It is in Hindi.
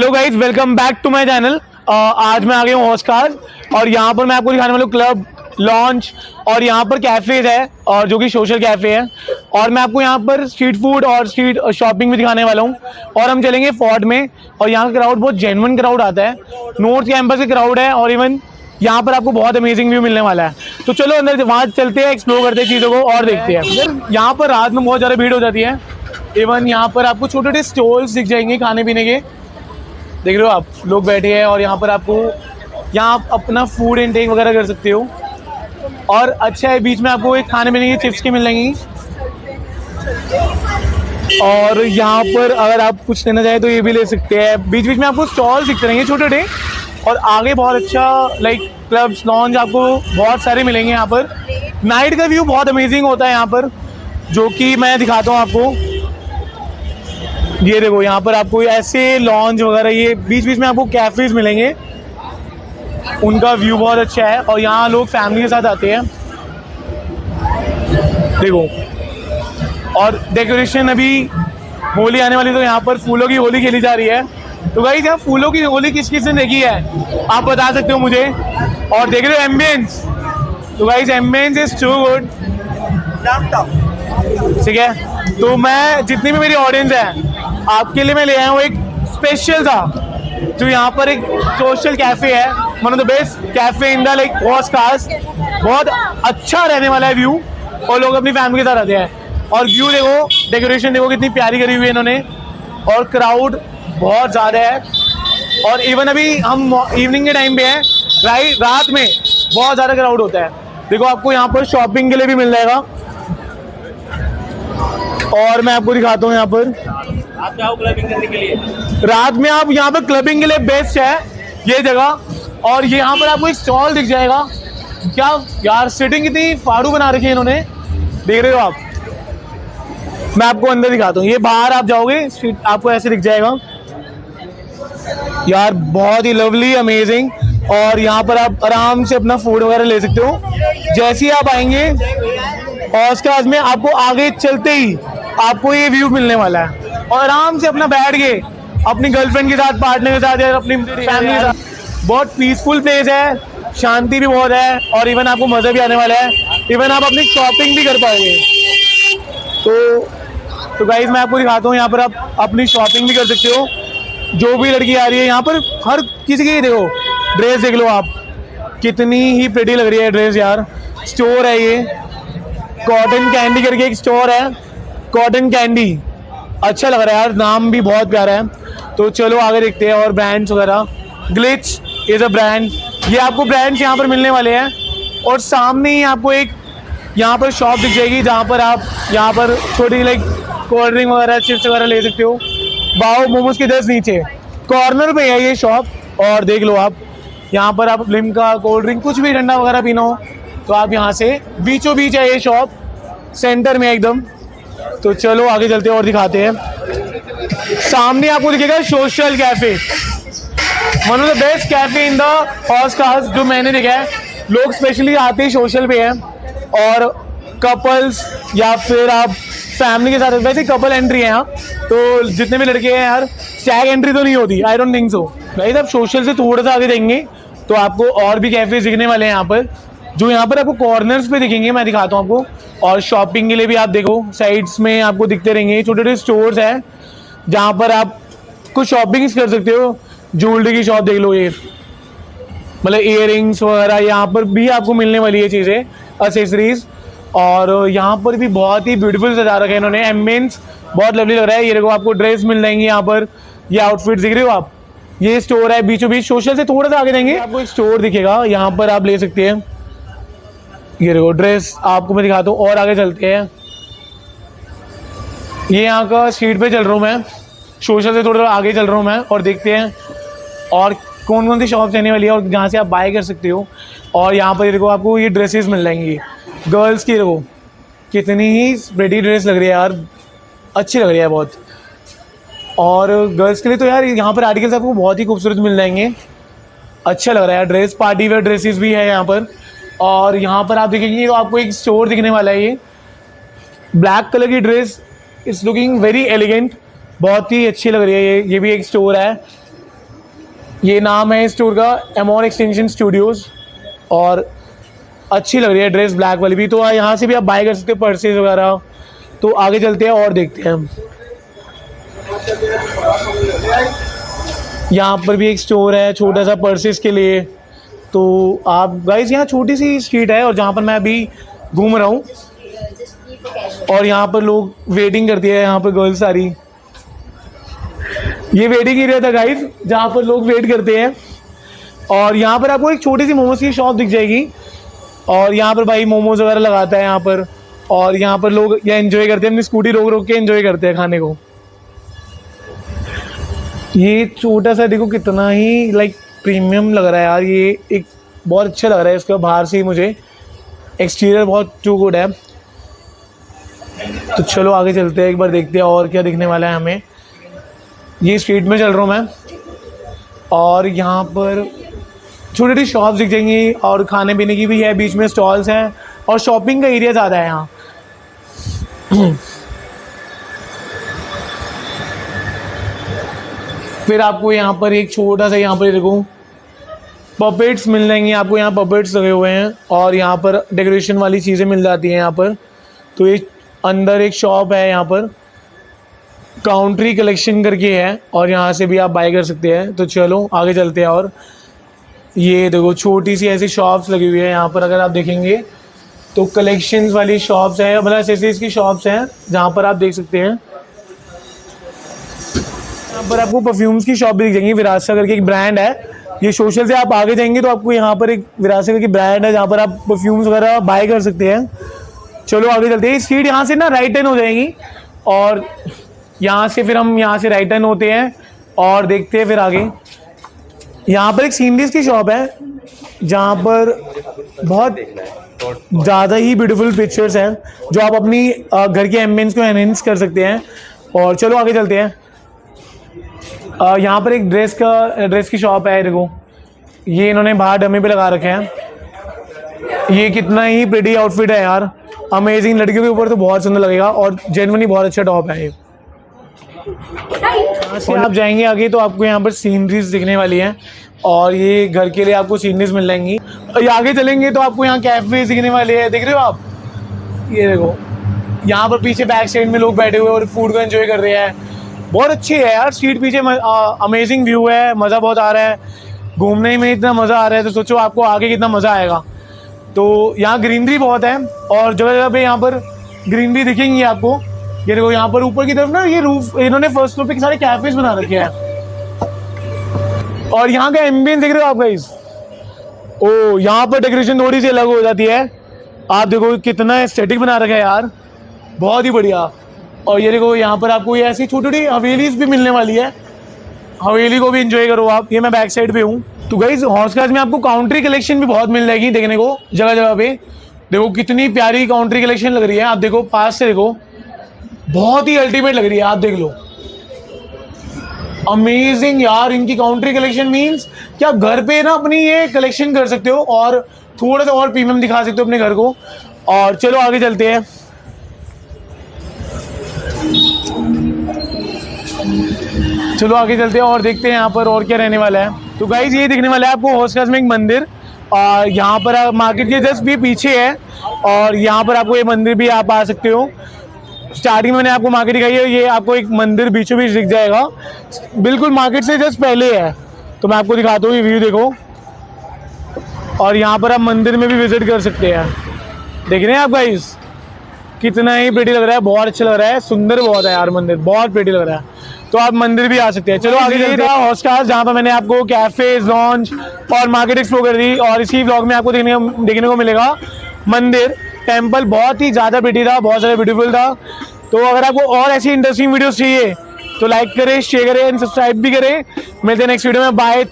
Hello guys, welcome back to my channel. आज मैं आ गया हूँ ऑस्कार और यहाँ पर मैं आपको दिखाने वाला हूँ क्लब लॉन्च और यहाँ पर कैफेज है और जो कि सोशल कैफे है और मैं आपको यहाँ पर स्ट्रीट फूड और स्ट्रीट शॉपिंग भी दिखाने वाला हूँ। और हम चलेंगे फोर्ट में और यहाँ का क्राउड बहुत जेन्युइन क्राउड आता है, नॉर्थ कैंपस का क्राउड है और इवन यहाँ पर आपको बहुत अमेजिंग व्यू मिलने वाला है। तो चलो अंदर वहाँ चलते हैं, एक्सप्लोर करते हैं चीज़ों को और देखते हैं। यहाँ पर रात में बहुत ज़्यादा भीड़ हो जाती है। इवन यहाँ पर आपको छोटे छोटे स्टॉल्स दिख जाएंगे खाने पीने के, देख रहे हो आप, लोग बैठे हैं और यहाँ पर आपको यहाँ आप अपना फूड इनटेक वगैरह कर सकते हो। और अच्छा है, बीच में आपको एक खाने पीने की चिप्स की मिल जाएंगी। और यहाँ पर अगर आप कुछ लेना चाहें तो ये भी ले सकते हैं। बीच बीच में आपको स्टॉल्स दिखते रहेंगे छोटे छोटे और आगे बहुत अच्छा लाइक क्लब्स लॉन्च आपको बहुत सारे मिलेंगे। यहाँ पर नाइट का व्यू बहुत अमेजिंग होता है यहाँ पर, जो कि मैं दिखाता हूँ आपको। ये देखो यहाँ पर आपको ऐसे लॉन्च वगैरह, ये बीच बीच में आपको कैफेज मिलेंगे, उनका व्यू बहुत अच्छा है और यहाँ लोग फैमिली के साथ आते हैं। देखो, और डेकोरेशन अभी होली आने वाली तो यहाँ पर फूलों की होली खेली जा रही है। तो गाइस यहाँ फूलों की होली किस किस ने देखी है आप बता सकते हो मुझे। और देख रहे हो एम्बियंस, तो guys ambience is too good, ठीक है। तो मैं जितनी भी मेरी ऑडियंस है आपके लिए मैं ले आया हूँ एक स्पेशल सा, जो यहाँ पर एक सोशल कैफे है, one of the best cafe in the like Oscar. बहुत अच्छा रहने वाला है व्यू और लोग अपनी फैमिली के साथ आते हैं। और व्यू देखो, डेकोरेशन देखो कितनी प्यारी करी हुई है इन्होंने और क्राउड बहुत ज़्यादा है। और इवन अभी हम इवनिंग के टाइम पे हैं, रात में बहुत ज़्यादा क्राउड होता है। देखो आपको यहाँ पर शॉपिंग के लिए भी मिल जाएगा और मैं आपको दिखाता हूँ यहाँ पर आप जाओ क्लबिंग करने के लिए। रात में आप यहाँ पर क्लबिंग के लिए बेस्ट है ये जगह। और ये यहाँ पर आपको एक स्टॉल दिख जाएगा। क्या यार, सिटिंग कितनी फाड़ू बना रखी है इन्होंने, देख रहे हो आप। मैं आपको अंदर दिखाता हूँ, ये बाहर आप जाओगे स्ट्रीट आपको ऐसे दिख जाएगा यार, बहुत ही लवली अमेजिंग। और यहाँ पर आप आराम से अपना फूड वगैरह ले सकते हो। जैसे ही आप आएंगे ऑस्कार में, आपको आगे चलते ही आपको ये व्यू मिलने वाला है और आराम से अपना बैठ के अपनी गर्लफ्रेंड के साथ, पार्टनर के साथ या अपनी फैमिली के साथ, बहुत पीसफुल प्लेस है, शांति भी बहुत है और इवन आपको मज़ा भी आने वाला है। इवन आप अपनी शॉपिंग भी कर पाओगे। तो गाइज मैं आपको दिखाता हूँ, यहाँ पर आप अपनी शॉपिंग भी कर सकते हो। जो भी लड़की आ रही है यहाँ पर, हर किसी की देखो ड्रेस देख लो आप, कितनी ही प्रिटी लग रही है ड्रेस यार। स्टोर है ये, कॉटन कैंडी करके एक स्टोर है, कॉटन कैंडी, अच्छा लग रहा है यार, नाम भी बहुत प्यारा है। तो चलो आगे देखते हैं और ब्रांड्स वगैरह। ग्लिच इज अ ब्रांड, ये आपको ब्रांड्स यहाँ पर मिलने वाले हैं। और सामने ही आपको एक यहाँ पर शॉप दिख जाएगी जहाँ पर आप यहाँ पर छोटी लाइक कोल्ड ड्रिंक वगैरह, चिप्स वगैरह ले सकते हो। बाओ मोमोज के जस्ट नीचे कॉर्नर पे है ये शॉप और देख लो आप, यहाँ पर आप लिम्का, कोल्ड ड्रिंक, कुछ भी ठंडा वगैरह पीना हो तो आप यहाँ से, बीचों बीच है ये शॉप, सेंटर में एकदम। तो चलो आगे चलते हैं और दिखाते हैं। सामने आपको दिखेगा social cafe, one of the best cafe in the Oscar जो मैंने देखा है। लोग स्पेशली आते ही सोशल पे हैं और कपल्स या फिर आप फैमिली के साथ, वैसे कपल एंट्री है यहाँ, तो जितने भी लड़के हैं यार, स्टैग एंट्री तो नहीं होती, आई डोंट थिंक सो। भाई आप सोशल से थोड़ा सा आगे देंगे तो आपको और भी कैफे दिखने वाले हैं यहाँ पर, जो यहाँ पर आपको कॉर्नर्स पे दिखेंगे, मैं दिखाता हूँ आपको। और शॉपिंग के लिए भी आप देखो साइड्स में आपको दिखते रहेंगे, छोटे छोटे स्टोर्स हैं जहाँ पर आप कुछ शॉपिंग कर सकते हो। ज्वेलरी की शॉप देख लो, ये मतलब इयररिंग्स वगैरह यहाँ पर भी आपको मिलने वाली है चीज़ें, एक्सेसरीज। और यहाँ पर भी बहुत ही ब्यूटीफुल सजा रखा है इन्होंने, एम्बियंस बहुत लवली लग रहा है। ये देखो आपको ड्रेस मिल जाएंगी यहाँ पर, ये आउटफिट दिख रहे हो आप। ये स्टोर है बीचों बीच, सोशल से थोड़ा सा आगे देंगे आपको एक स्टोर दिखेगा, यहाँ पर आप ले सकते हैं। ये देखो ड्रेस आपको मैं दिखाता हूँ और आगे चलते हैं। ये यहाँ का स्ट्रीट पे चल रहा हूँ मैं, सोशल से थोड़ा आगे चल रहा हूँ मैं और देखते हैं और कौन कौन सी शॉप्स रहने वाली है और जहाँ से आप बाय कर सकते हो। और यहाँ पर देखो आपको ये ड्रेसेस मिल जाएंगी गर्ल्स की, देखो कितनी ही प्रिटी ड्रेस लग रही है यार, अच्छी लग रही है बहुत। और गर्ल्स के लिए तो यार यहाँ पर आर्टिकल्स आपको बहुत ही खूबसूरत मिल जाएंगे, अच्छा लग रहा है ड्रेस। पार्टी वेयर ड्रेसेस भी है यहाँ पर। और यहाँ पर आप देखेंगे तो आपको एक स्टोर दिखने वाला है, ये ब्लैक कलर की dress, it's looking very elegant, बहुत ही अच्छी लग रही है ये भी एक स्टोर है। ये नाम है इस स्टोर का, एमोर एक्सटेंशन स्टूडियोज़। और अच्छी लग रही है ड्रेस ब्लैक वाली भी, तो यहाँ से भी आप बाय कर सकते हो पर्सेज वगैरह। तो आगे चलते हैं और देखते हैं हम। यहाँ पर भी एक स्टोर है छोटा सा पर्सेस के लिए। तो आप गाइस, यहाँ छोटी सी स्ट्रीट है और जहाँ पर मैं अभी घूम रहा हूँ, और यहाँ पर लोग वेटिंग करती है, यहाँ पर गर्ल्स सारी। ये वेटिंग एरिया था गाइस, जहाँ पर लोग वेट करते हैं। और यहाँ पर आपको एक छोटी सी मोमोज की शॉप दिख जाएगी, और यहाँ पर भाई मोमोज वगैरह लगाता है यहाँ पर। और यहाँ पर लोग ये एंजॉय करते हैं, अपनी स्कूटी रोक रोक के एंजॉय करते हैं खाने को। ये छोटा सा देखो कितना ही लाइक प्रीमियम लग रहा है यार, ये एक बहुत अच्छा लग रहा है इसका बाहर से ही मुझे। एक्सटीरियर बहुत टू गुड है। तो चलो आगे चलते हैं, एक बार देखते हैं और क्या दिखने वाला है हमें। ये स्ट्रीट में चल रहा हूँ मैं, और यहाँ पर छोटी छोटी शॉप्स दिख जाएंगी, और खाने पीने की भी है, बीच में स्टॉल्स हैं, और शॉपिंग का एरिया ज़्यादा है यहाँ। फिर आपको यहाँ पर एक छोटा सा, यहाँ पर देखो पपेट्स मिल जाएंगे आपको, यहाँ पपेट्स लगे हुए हैं, और यहाँ पर डेकोरेशन वाली चीज़ें मिल जाती हैं यहाँ पर। तो ये अंदर एक शॉप है, यहाँ पर काउंट्री कलेक्शन करके है, और यहाँ से भी आप बाय कर सकते हैं। तो चलो आगे चलते हैं। और ये देखो छोटी सी ऐसी शॉप्स लगी हुई है यहाँ पर, अगर आप देखेंगे तो कलेक्शंस वाली शॉप्स है, मतलब एक्सेसरीज की शॉप्स हैं, जहाँ पर आप देख सकते हैं। यहाँ पर आपको परफ्यूम्स की शॉप भी दिख जाएंगी, विरासत करके एक ब्रांड है। ये सोशल से आप आगे जाएंगे तो आपको यहाँ पर एक विरासत करके ब्रांड है, जहाँ पर आप परफ्यूम्स वगैरह बाय कर सकते हैं। चलो आगे चलते हैं। स्ट्रीट यहाँ से ना राइट टर्न हो जाएगी, और यहाँ से फिर हम यहाँ से राइट टर्न होते हैं और देखते हैं फिर आगे। यहाँ पर एक सीनरीज की शॉप है, जहाँ पर बहुत ज़्यादा ही ब्यूटीफुल पिक्चर्स हैं, जो आप अपनी घर के एम्बियंस को एनहेंस कर सकते हैं। और चलो आगे चलते हैं। यहाँ पर एक ड्रेस की शॉप है, देखो ये इन्होंने बाहर डमी पे लगा रखे हैं। ये कितना ही प्रिटी आउटफिट है यार, अमेजिंग। लड़कियों के ऊपर तो बहुत सुंदर लगेगा, और जेन्युइनली बहुत अच्छा टॉप है ये। यहाँ से आप जाएंगे आगे तो आपको यहाँ पर सीनरीज दिखने वाली हैं, और ये घर के लिए आपको सीनरीज मिल जाएंगी। और आगे चलेंगे तो आपको यहाँ कैफेज दिखने वाले हैं, देख रहे हो आप, ये देखो यहाँ पर पीछे बैक साइड में लोग बैठे हुए और फूड को एंजॉय कर रहे हैं। बहुत अच्छी है यार स्ट्रीट, पीछे अमेजिंग व्यू है, मज़ा बहुत आ रहा है, घूमने में इतना मज़ा आ रहा है, तो सोचो आपको आगे कितना मज़ा आएगा। तो यहाँ ग्रीनरी बहुत है, और जगह जगह पे यहाँ पर ग्रीनरी दिखेंगी आपको। ये देखो यहाँ पर ऊपर की तरफ ना, ये रूफ इन्होंने फर्स्ट फ्लोर पे सारे कैफेज बना रखे हैं, और यहाँ का एम्बियंस देख रहे हो आप गाइस। ओ यहाँ पर डेकोरेशन थोड़ी सी अलग हो जाती है, आप देखो कितना एस्थेटिक बना रखा है यार, बहुत ही बढ़िया। और ये देखो यहाँ पर आपको ये ऐसी छोटी छोटी हवेलीज भी मिलने वाली है, हवेली को भी एंजॉय करो आप। ये मैं बैक साइड पे हूँ। तो गाइस हौसखास में आपको काउंट्री कलेक्शन भी बहुत मिल जाएगी देखने को, जगह जगह पे। देखो कितनी प्यारी काउंट्री कलेक्शन लग रही है, आप देखो पास से देखो, बहुत ही अल्टीमेट लग रही है, आप देख लो, अमेजिंग यार। इनकी काउंट्री कलेक्शन मीन्स कि आप घर पे ना अपनी ये कलेक्शन कर सकते हो, और थोड़ा सा और प्रीमियम दिखा सकते हो अपने घर को। और चलो आगे चलते हैं। चलो आगे चलते हैं और देखते हैं यहाँ पर और क्या रहने वाला है। तो गाइज ये दिखने वाला है आपको हौसखास में एक मंदिर, और यहाँ पर मार्केट के जस्ट भी पीछे है, और यहाँ पर आपको ये मंदिर भी आप आ सकते हो। स्टार्टिंग में मैंने आपको मार्केट दिखाई है, ये आपको एक मंदिर बीचों बीच दिख जाएगा, बिल्कुल मार्केट से जस्ट पहले है। तो मैं आपको दिखाता हूँ, ये व्यू देखो, और यहाँ पर आप मंदिर में भी विजिट कर सकते हैं। देख रहे हैं आप गाइस, कितना ही प्रिटी लग रहा है, बहुत अच्छा लग रहा है, सुंदर बहुत है यार मंदिर, बहुत प्रिटी लग रहा है। तो आप मंदिर भी आ सकते हैं। चलो आगे चलते हैं। हौसखास जहाँ पर मैंने आपको कैफेज, लॉन्च और मार्केट एक्सप्लोर कर दी, और इसी व्लॉग में आपको देखने को मिलेगा मंदिर, टेम्पल बहुत ही ज़्यादा प्रिटी था, बहुत ज़्यादा ब्यूटीफुल था। तो अगर आपको और ऐसी इंटरेस्टिंग वीडियोस चाहिए तो लाइक करें, शेयर करें एंड सब्सक्राइब भी करें। मिलते हैं नेक्स्ट वीडियो में, बाय।